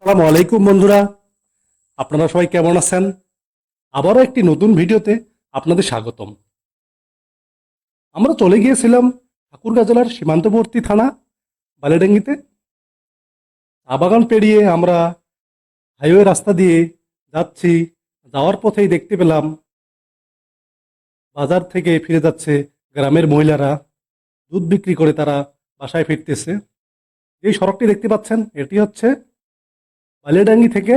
আসসালামু আলাইকুম বন্ধুরা, আপনারা সবাই কেমন আছেন? আবারও একটি নতুন ভিডিওতে আপনাদের স্বাগতম। আমরা চলে গিয়েছিলাম ঠাকুরগাঁও জেলার সীমান্তবর্তী থানা বালিডাঙ্গিতে। চা বাগান পেরিয়ে আমরা হাইওয়ে রাস্তা দিয়ে যাচ্ছি। যাওয়ার পথেই দেখতে পেলাম বাজার থেকে ফিরে যাচ্ছে গ্রামের মহিলারা, দুধ বিক্রি করে তারা বাসায় ফিরতেছে। এই সড়কটি দেখতে পাচ্ছেন, এটি হচ্ছে বালিয়াডাঙ্গি থেকে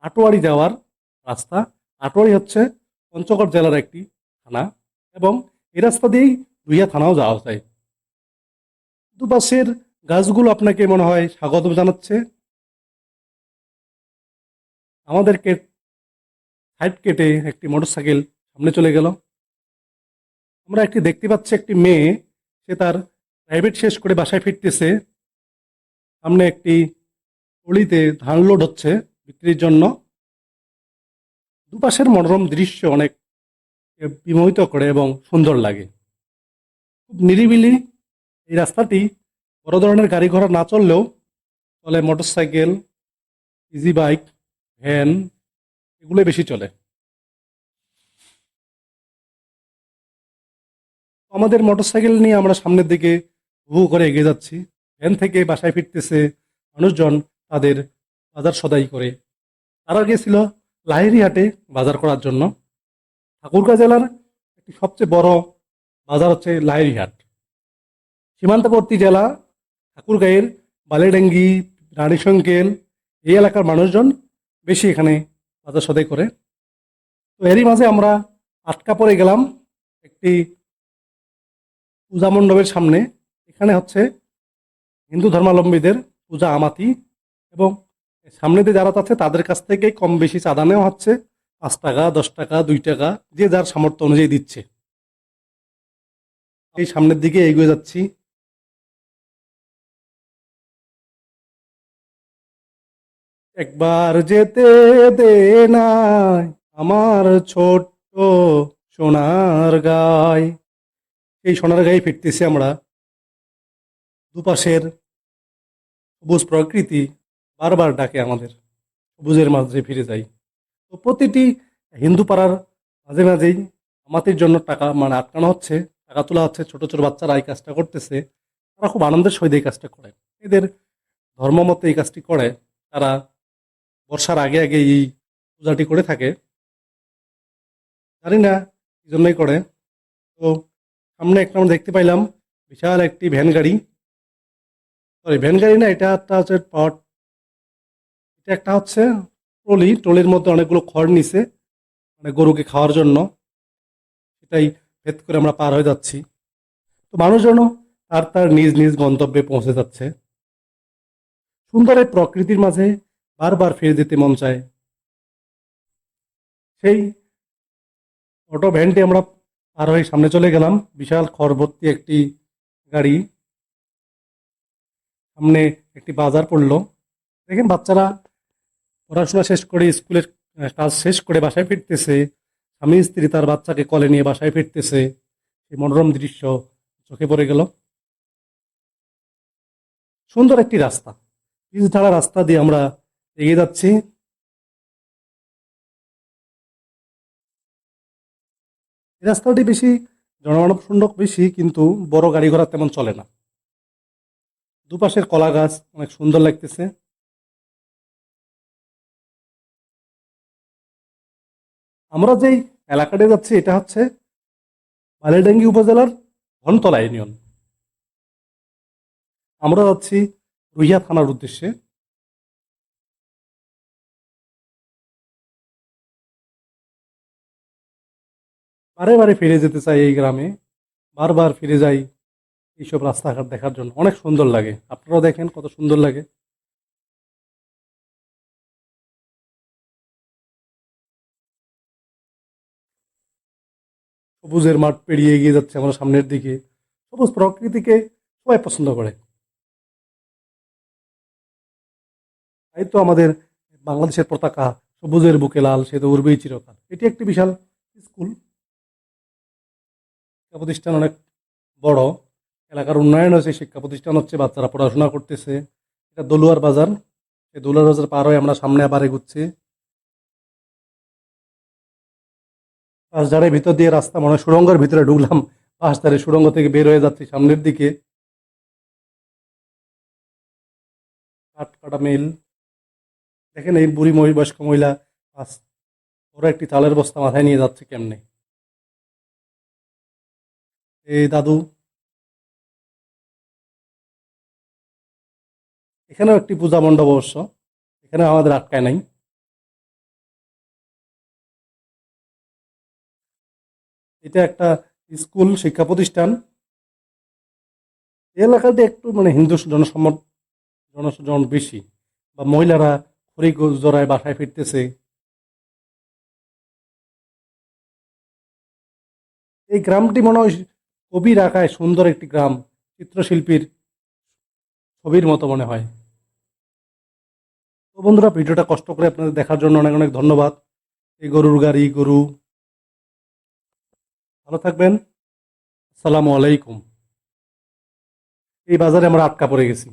আটোয়ারি যাওয়ার রাস্তা। আটোয়ারি হচ্ছে পঞ্চগড় জেলার একটি থানা এবং এই রাস্তা দিয়েই দুইয়া থানাও যাওয়া যায়। দুপাশের গাছগুলো আপনাকে মনে হয় স্বাগত জানাচ্ছে। আমাদেরকে সাইড কেটে একটি মোটরসাইকেল সামনে চলে গেল। আমরা একটি দেখতে পাচ্ছি একটি মেয়ে, সে তার প্রাইভেট শেষ করে বাসায় ফিরতেছে। সামনে একটি ট্রলিতে ধান লোড হচ্ছে বিক্রির জন্য। দুপাশের মনোরম দৃশ্য অনেক বিমোহিত করে এবং সুন্দর লাগে। খুব নিরিবিলি এই রাস্তাটি। বড় ধরনের গাড়ি ঘোড়া না চললেও চলে মোটরসাইকেল, ইজি বাইক, ভ্যান, এগুলো বেশি চলে। আমাদের মোটরসাইকেল নিয়ে আমরা সামনের দিকে হু হু করে এগিয়ে যাচ্ছি। ভ্যান থেকে বাসায় ফিরতেছে মানুষজন তাদের বাজার সদাই করে। তারা গিয়েছিল লাহিড়িহাটে বাজার করার জন্য। ঠাকুরগাঁও জেলার একটি সবচেয়ে বড় বাজার হচ্ছে লাহিড়িহাট। সীমান্তবর্তী জেলা ঠাকুরগাঁয়ের বালিডাঙ্গি, রানীশঙ্কেল এই এলাকার মানুষজন বেশি এখানে বাজার সদাই করে। তো এরই মাঝে আমরা আটকা পড়ে গেলাম একটি পূজা মণ্ডপের সামনে। এখানে হচ্ছে হিন্দু ধর্মাবলম্বীদের পূজা আমাতি এবং সামনে দিয়ে যারা আছে তাদের কাছ থেকে কম বেশি চাঁদা নেওয়া হচ্ছে। 5 টাকা, 10 টাকা, 2 টাকা, যে যার সামর্থ্য অনুযায়ী দিচ্ছে। এই সামনের দিকে এগিয়ে যাচ্ছি। একবার যেতে দে নাই আমার ছোট্ট সোনার গায়। এই সোনার গায়ে ফিরতেছি আমরা। দুপাশের সবুজ প্রকৃতি বারবার ডাকে আমাদের, সবুজের মাঝে ফিরে যাই। তো প্রতিটি হিন্দু পাড়ার মাঝে মাঝেই আমাদের জন্য টাকা আটকানো হচ্ছে, টাকা তোলা হচ্ছে। ছোট ছোট বাচ্চারা এই কাজটা করতেছে। তারা খুব আনন্দের সহিত এই কাজটা করে। এদের ধর্ম মতে এই কাজটি করে। তারা বর্ষার আগে আগে এই পূজাটি করে থাকে। জানি না কি জন্যই করে। তো সামনে একটা আমরা দেখতে পাইলাম বিশাল একটি ভ্যান গাড়ি। সরি, ভ্যান গাড়ি না, এটা একটা হচ্ছে পাওয়ার। এটা একটা হচ্ছে ট্রলি। ট্রলির মধ্যে অনেকগুলো খড় নিছে, মানে গরুকে খাওয়ার জন্য। সেটাই ভেদ করে আমরা পার হয়ে যাচ্ছি। তো মানুষজনও তার তার নিজ নিজ গন্তব্যে পৌঁছে যাচ্ছে। সুন্দর এই প্রকৃতির মাঝে বারবার ফিরে যেতে মন চায়। সেই অটো ভ্যানটি আমরা পার হয়ে সামনে চলে গেলাম। বিশাল খড় ভর্তি একটি গাড়ি। সামনে একটি বাজার পড়লো। দেখেন বাচ্চারা পড়াশোনা শেষ করে, স্কুলের কাজ শেষ করে বাসায় ফিরতেছে। স্বামী স্ত্রী তার বাচ্চাকে কোলে নিয়ে বাসায় ফিরতেছে। এই মনোরম দৃশ্য চোখে পড়ে গেল। সুন্দর একটি রাস্তা, পিচ ঢালা রাস্তা দিয়ে আমরা এগিয়ে যাচ্ছি। এই রাস্তাটি বেশি জনমানব শূন্য বেশি, কিন্তু বড় গাড়ি ঘোড়া তেমন চলে না। দুপাশের কলা গাছ অনেক সুন্দর লাগতেছে। আমরা যেই এলাকাটা যাচ্ছি এটা হচ্ছে বালিয়াডাঙ্গি উপজেলার ধনতলা ইউনিয়ন। আমরা যাচ্ছি রুইয়া থানার উদ্দেশ্যে। বারে বারে ফিরে যেতে চাই এই গ্রামে। বারবার ফিরে যাই এইসব রাস্তাঘাট দেখার জন্য। অনেক সুন্দর লাগে, আপনারাও দেখেন কত সুন্দর লাগে। সবুজের মাঠ পেরিয়ে এগিয়ে যাচ্ছে আমরা সামনের দিকে। সবুজ প্রকৃতিকে সবাই পছন্দ করে। তাই তো আমাদের বাংলাদেশের পতাকা সবুজের বুকে লাল, সে তো উড়বেই চিরকাল। এটি একটি বিশাল স্কুল। শিক্ষা প্রতিষ্ঠান অনেক বড়। এলাকার উন্নয়ন হয়েছে, শিক্ষা প্রতিষ্ঠান হচ্ছে, বাচ্চারা পড়াশোনা করতেছে। এটা দলুয়ার বাজার। এই দুলাল বাজার পার হয়ে আমরা সামনে আবার এগুচ্ছি। বাঁশঝাড়ের ভিতর দিয়ে রাস্তা, মনে হয় সুড়ঙ্গের ভিতরে ঢুকলাম। বাঁশঝাড়ে সুড়ঙ্গ থেকে বের হয়ে যাচ্ছি সামনের দিকে। কাঠ কাটা মিল, দেখেন এই বুড়ি বয়স্ক মহিলা ওরা একটি চালের বস্তা মাথায় নিয়ে যাচ্ছে কেমনে। এই দাদু, এখানেও একটি পূজা মণ্ডপ অবশ্য, এখানে আমাদের আটকায় নাই। এটা একটা স্কুল, শিক্ষা প্রতিষ্ঠান। এই এলাকাতে একটু মানে হিন্দু জনসম্মত বেশি, বা মহিলারা খড়ি জোড়ায় বাসায় ফিরতেছে। এই গ্রামটি মনে হয় কবির আঁকায় সুন্দর একটি গ্রাম, চিত্রশিল্পীর ছবির মতো মনে হয়। তো বন্ধুরা, ভিডিওটা কষ্ট করে আপনাদের দেখার জন্য অনেক অনেক ধন্যবাদ। এই গরুর গাড়ি, গরু, ভালো থাকবেন। আসসালামু আলাইকুম। এই বাজারে আমরা আটকা পড়ে গেছি।